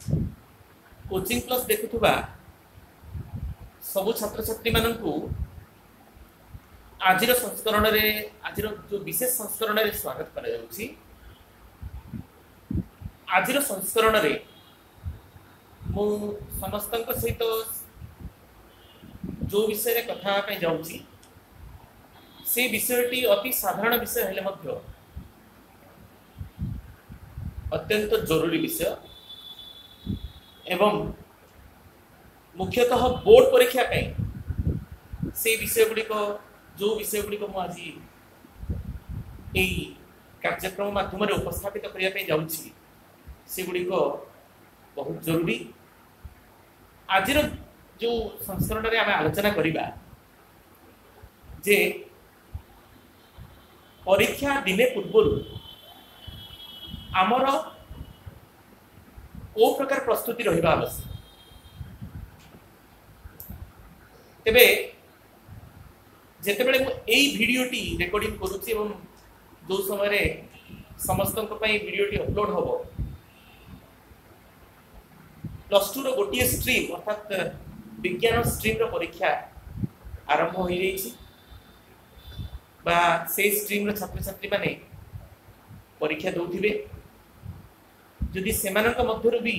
Coaching plus देखुवा सबु छात्र छात्री मानू आज संस्करण आज जो विशेष संस्करण स्वागत कर आज संस्करण मु समस्त सहित जो विषय कथा जाऊँगी से विषयटी अति साधारण विषय हेले मध्य अत्यंत जरूरी विषय एवं मुख्यतः बोर्ड परीक्षा से विषय गुड़िक जो विषय गुड़िक मुझे कार्यक्रम माध्यम उपस्थापित करने जाऊँगी से गुड़िक बहुत जरूरी। आज जो संस्करण में आम आलोचना करिबा जे परीक्षा दिने पूर्व आमर को प्रकार प्रस्तुति रहिबा आवश्यक। तेबे जेतेबेले भिडियोटी रेकर्डिंग करुच्ची एवं जो समय समस्त भिडियोटी अपलोड हम प्लस टू गोटे स्ट्रीम अर्थात विज्ञान स्ट्रीम परीक्षा आरंभ हो से स्ट्रीम छात्र छात्री माने परीक्षा दौथिबे जदि सेमानक मध्यरु भी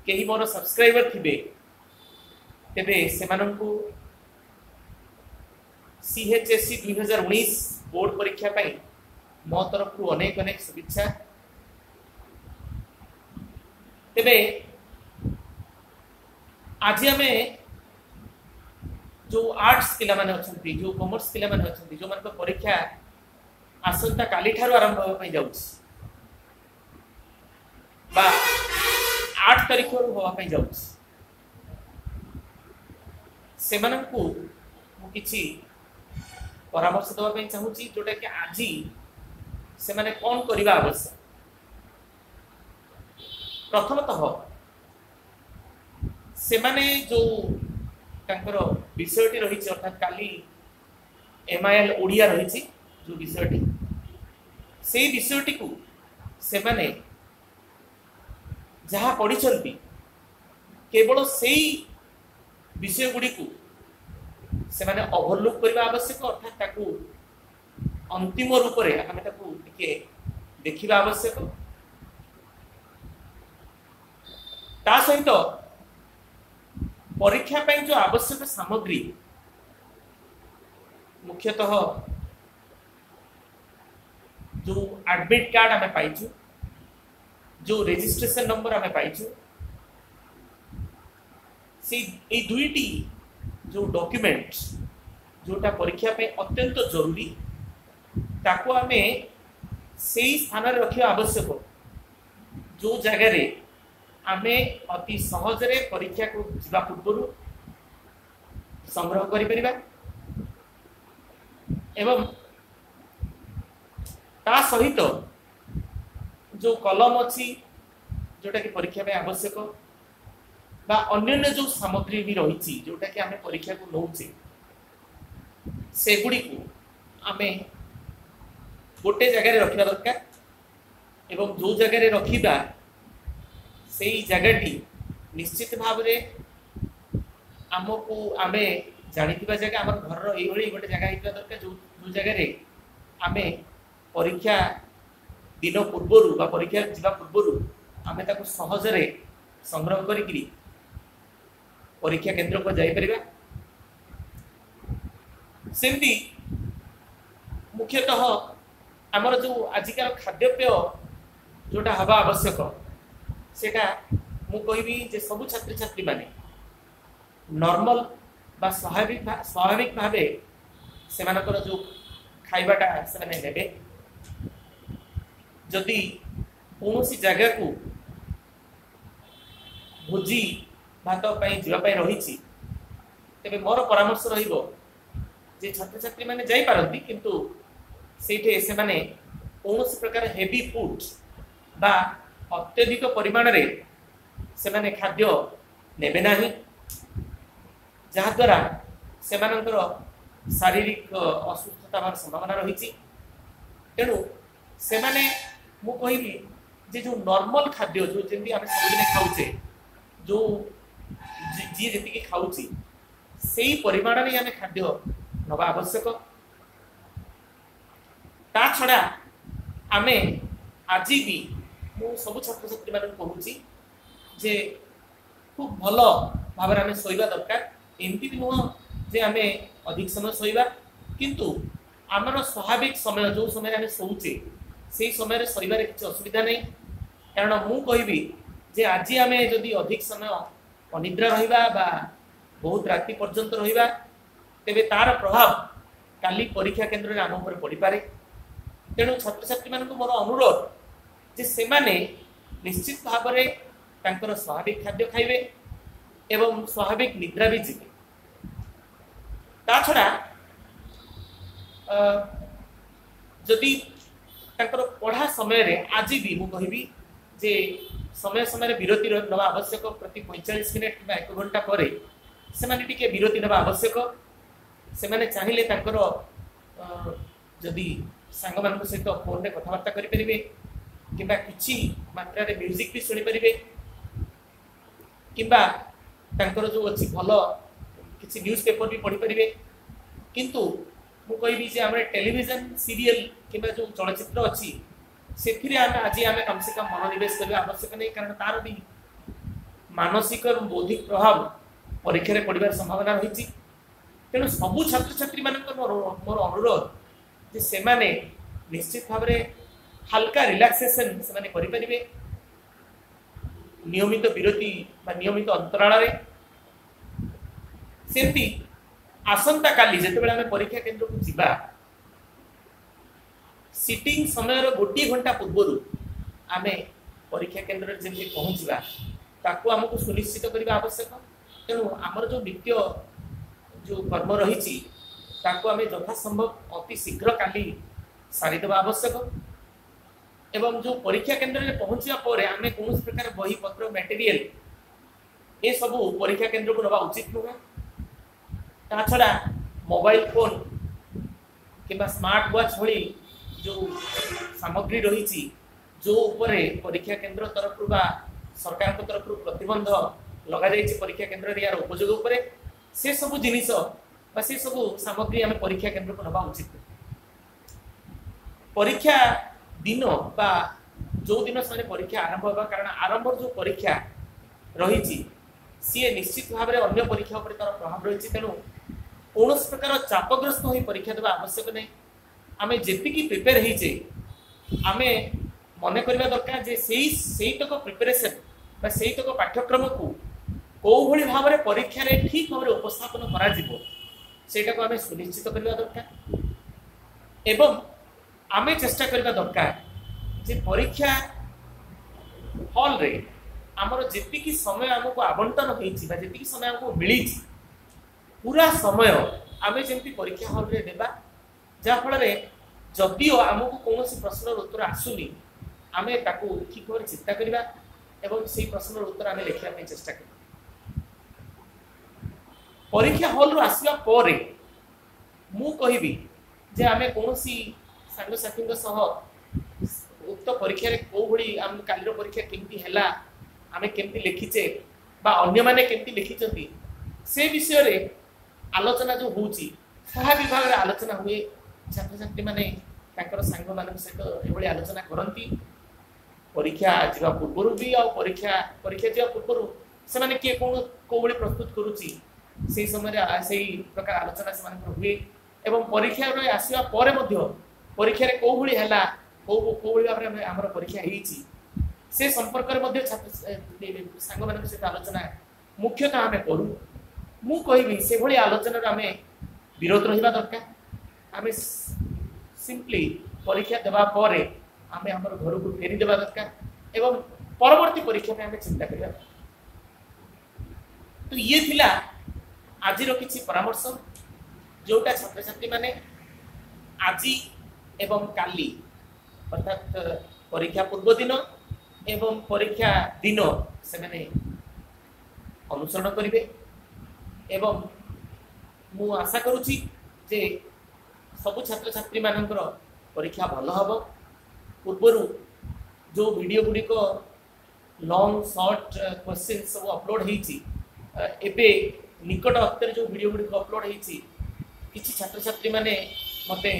कहीं मोर सब्सक्राइबर थिबे तेबे सेमानकु CHSC 2019 बोर्ड परीक्षा पाई मो तरफ अनेक अनेक शुभेच्छा। तेबे आज आम जो आर्ट्स पिला माने अछंती जो कॉमर्स पिला माने अछंती जो मन परीक्षा आसंता काली ठारू आरंभ होबा जाउछ बा 8 तारिख रु होबा जाउछ सेमानकु मु किछि परामर्श देवा चाहूँगी जोटा कि आज से माने कौन करने आवश्यक। प्रथमतः से माने जो तांकर विषयटी रही अर्थात काली MIL ओडिया रही जो विषयटी से विषयटी को से माने जहाँ पढ़ी केवल से विषय गुड़ी को से माने ओवरलुक करने आवश्यक अर्थात ताकू अंतिम रूप से आम देखा आवश्यक। ता सहित परीक्षा जो आवश्यक सामग्री मुख्यतः जो एडमिट कार्ड आम पाइचु जो रजिस्ट्रेशन नंबर आम पाइचु से दुईटी जो डॉक्यूमेंट जोटा परीक्षा पे अत्यंत जरूरी ताको आमे से स्थान रखा आवश्यक जो जगह आमे अति सहजरे परीक्षा को जीवा पूर्व संग्रह करि परिबा एवं ता सहित जो कलम अच्छी जोटा कि परीक्षा पे आवश्यक बा अन्य जो सामग्री भी रही जोटा कि आमे परीक्षा को नौचे से गुड़ी को आमे गोटे जगह रखा दरकार एवं जो जगह रखा से जगहटी निश्चित भाव आमको आमे जानिथिबा जगह आम घर ये गोटे जगह होता दरकार जो जगह आमे परीक्षा दिन पूर्व बा परीक्षा जीवा पूर्व आमे ताको सहजरे संग्रह करी परीक्षा केंद्र को जाई परिबा। सेमती मुख्यतः आमर जो आजिका खाद्यपेय जोटा हवा आवश्यक सेटा मु कहबी जे सबु छात्र छात्री माने नॉर्मल बा स्वाभाविक भावे से मानकर जो खाइबाटा से माने नेबे जदि कौन जगह को भोजी भात जीवाई रही तेरे मोर परामर्श रहिबो जे छात्र छात्री माने जाई पारंती किंतु सेठे से माने कौन प्रकार हेवी फूड बा अत्यधिक परिमाण रे से माने खाद्य नेबे नाही जहाँ द्वारा से मानकर शारीरिक असुस्थता संभावना रही तेणु से माने मु कहबी जे जो नॉर्मल खाद्य जो जमी आम सबुदिन खाऊे जो जी जी खाऊँगी से परिमाण में आम खाद्य नवा आवश्यक। ता छड़ा आम आज भी मु सब छात्र छात्री मान कहूँ जे खूब भल भाव आम शोवा दरकार। एमती भी नुह जे आम अधिक समय शोवा किंतु आमर स्वाभाविक समय जो समय आम शोचे से समय शोबार किसी असुविधा नहीं। कारण मु कहबी जे आज आम जदि अधिक समय अनिद्रा रहिबा बा बहुत राति पर्यंत रहिबा तेबे तार प्रभाव काली परीक्षा केन्द्र में आम उपर पड़ पारे। तेणु छात्र छात्री मान मोर अनुरोध जे से माने निश्चित भाव में तांकर स्वाभाविक खाद्य खाइबे एवं स्वाभाविक निद्रा भी जीवे। ता छड़ा जदि तांकर पढ़ा समय रे आज भी मु कहबी जे समय समय विरति नवा आवश्यक। प्रति 45 मिनट कि 1 घंटा पर से माने टिके विरति नवा आवश्यक। से माने चाहिए तांकर जदि सांग मान सहित फोन रे कथबार्ता करि परिबे किंबा किछि मात्रा रे म्यूजिक भी सुनि परिबे किंबा तांकर जो अछि भलो किछि न्यूज पेपर भी पढ़ी परिबे। किंतु मु कहबी जे हमरे टेलीविजन सीरियल किंबा जो चलचित्र अछि से आज आम कम से कम मनोनिवेश करने आवश्यक नहीं। कारण तार भी मानसिक और बौद्धिक प्रभाव परीक्षा पड़ार संभावना रही। तेणु सबू छात्र छात्री मान मोर अनुरोध जे से माने निश्चित भाव में हल्का रिलैक्सेशन से माने करि परिबे नियमित विरति नियमित अंतराल सेमती आसंता काली जिते आम परीक्षा केन्द्र को जीवा सिटिंग समय गोटे घंटा पूर्व आम परीक्षा केन्द्र जमी पहुँचवा ताकू आमको सुनिश्चित करने आवश्यक। तेणु आमर जो नित्य जो कर्म रही आम यथासंभव अति शीघ्र काली सारीदेवा आवश्यक। एवं जो परीक्षा केन्द्र में पहुँचा पर आम कौन प्रकार बही पत्र मटेरियल ये सब परीक्षा केन्द्र को नवा उचित नुह। ता छड़ा मोबाइल फोन किंबा स्मार्ट वॉच भली जो सामग्री रही जो उपरे परीक्षा केन्द्र तरफ बा सरकार तरफ प्रतिबंध लगा जाइए परीक्षा केन्द्र यार उपयोग उपरे से सब जिनिस बा से सब सामग्री आम परीक्षा केन्द्र को नवा उचित। परीक्षा दिन बा जो दिन से परीक्षा आरंभ होगा कारण आरंभ जो परीक्षा रही सी निश्चित भाव में अन्य परीक्षा उपर तार प्रभाव रही। तेणु कौन प्रकार चापग्रस्त हो परीक्षा देवा आवश्यक नहीं। आमे जेतिकी प्रिपेयर होइचे आमे मन करबा दरकार जे सेही तक प्रिपरेशन बा सेही तक पाठ्यक्रम को को भली भाव में परीक्षा रे ठीक भाव में उपस्थापन करा जिवो सेटा को आमे सुनिश्चित करबा दरकार। एवं आमे चेष्टा करबा दरकार जे परीक्षा हॉल रे हमर जेतिकी समय हमको आवंटन होइची बा जेतिकी समय हमको मिलीची पूरा समय आमे जेंति परीक्षा हॉल रे देबा जहाँ फल जदिओ आमको कौन प्रश्न उत्तर आसुनी आम ठीक भाव चिंता करवा एवं से प्रश्न उत्तर आम लिखा चेष्टा कर। परीक्षा हॉल रु आसवा पर मु कहबी जे आम कौन सांगसाथी उक्त परीक्षा रे को भली आम कालीर परीक्षा केमती हैला आम केमती लिखीचे बा अन्य माने केमती लिखिचंती से विषय रे आलोचना जो होउची स्वाभाविक भाव में आलोचना हुए। छात्र छात्री माने तांकर सांग मान सहित एभली आलोचना करती परीक्षा जीवा पूर्व भी आ परीक्षा जीवा पूर्व से माने किए को भली प्रस्तुत करुची से समय से प्रकार आलोचना से हुए। एवं परीक्षा आसवा पर परीक्षा रे को भली हैला को भली भाव में हमर परीक्षा हेची से संपर्क में छात्र सांग मान सहित आलोचना मुख्यतः आम करूँ। मु कहबी से भली आलोचना आम विरोध रहिबा दरकार। आम सिंपली परीक्षा देवा पर आम आम घर को फेरी देवा दरकार एवं परवर्ती परीक्षा में आम चिंता करिया। तो ये थिला आज किसी परामर्श जोटा छात्र छात्री माने आज एवं काली अर्थात परीक्षा पूर्व दिन एवं परीक्षा दिन से माने अनुसरण करेंगे। एवं मु आशा करुच्ची जे सबु छात्र छात्री मानकर परीक्षा भल हम पूर्वर जो वीडियो गुड़िक लॉन्ग शॉर्ट क्वेश्चन सब अपलोड होती एबे निकट अक्तर जो वीडियो गुड़िक अपलोड होती किसी छात्र छात्री मैंने मते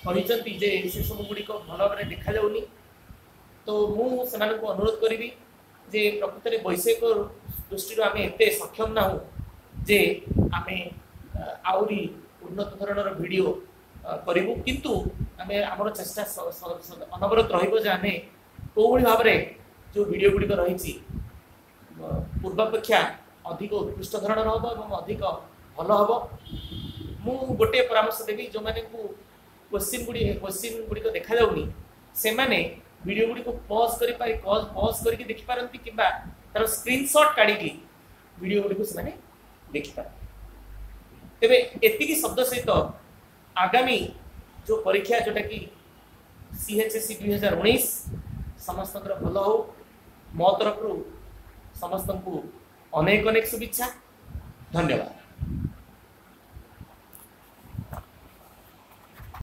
कहते जे से सब गुड़िक भल भाव देखा जाऊनी तो मुझे अनुरोध करी जे प्रकृत में वैषयिक दृष्टि आम एत सक्षम ना जे आम आहरी उन्नत धरणर वीडियो करूँ किंतु आम आम चेष्टा अनवरत रही कौन भाव जो वीडियो गुड़िक रही पूर्वापेक्षा अधिक उत्कृष्ट धरणर हम और अधिक भल हम मु गोटे परामर्श देवी जो मैंने क्वेश्चन गुड़िक देखा जाऊनी से माने वीडियो गुड़िक पॉज कर पॉज करके देखि पारंती किबा तार स्क्रीनशॉट काढी वीडियो गुड़िक से माने देखि पार तेबे एतिकी शब्द सहित आगामी जो परीक्षा जोटा कि CHSE 2019 समस्त भल हो मो तरफ समस्त को अनेक अनेक शुभेच्छा धन्यवाद।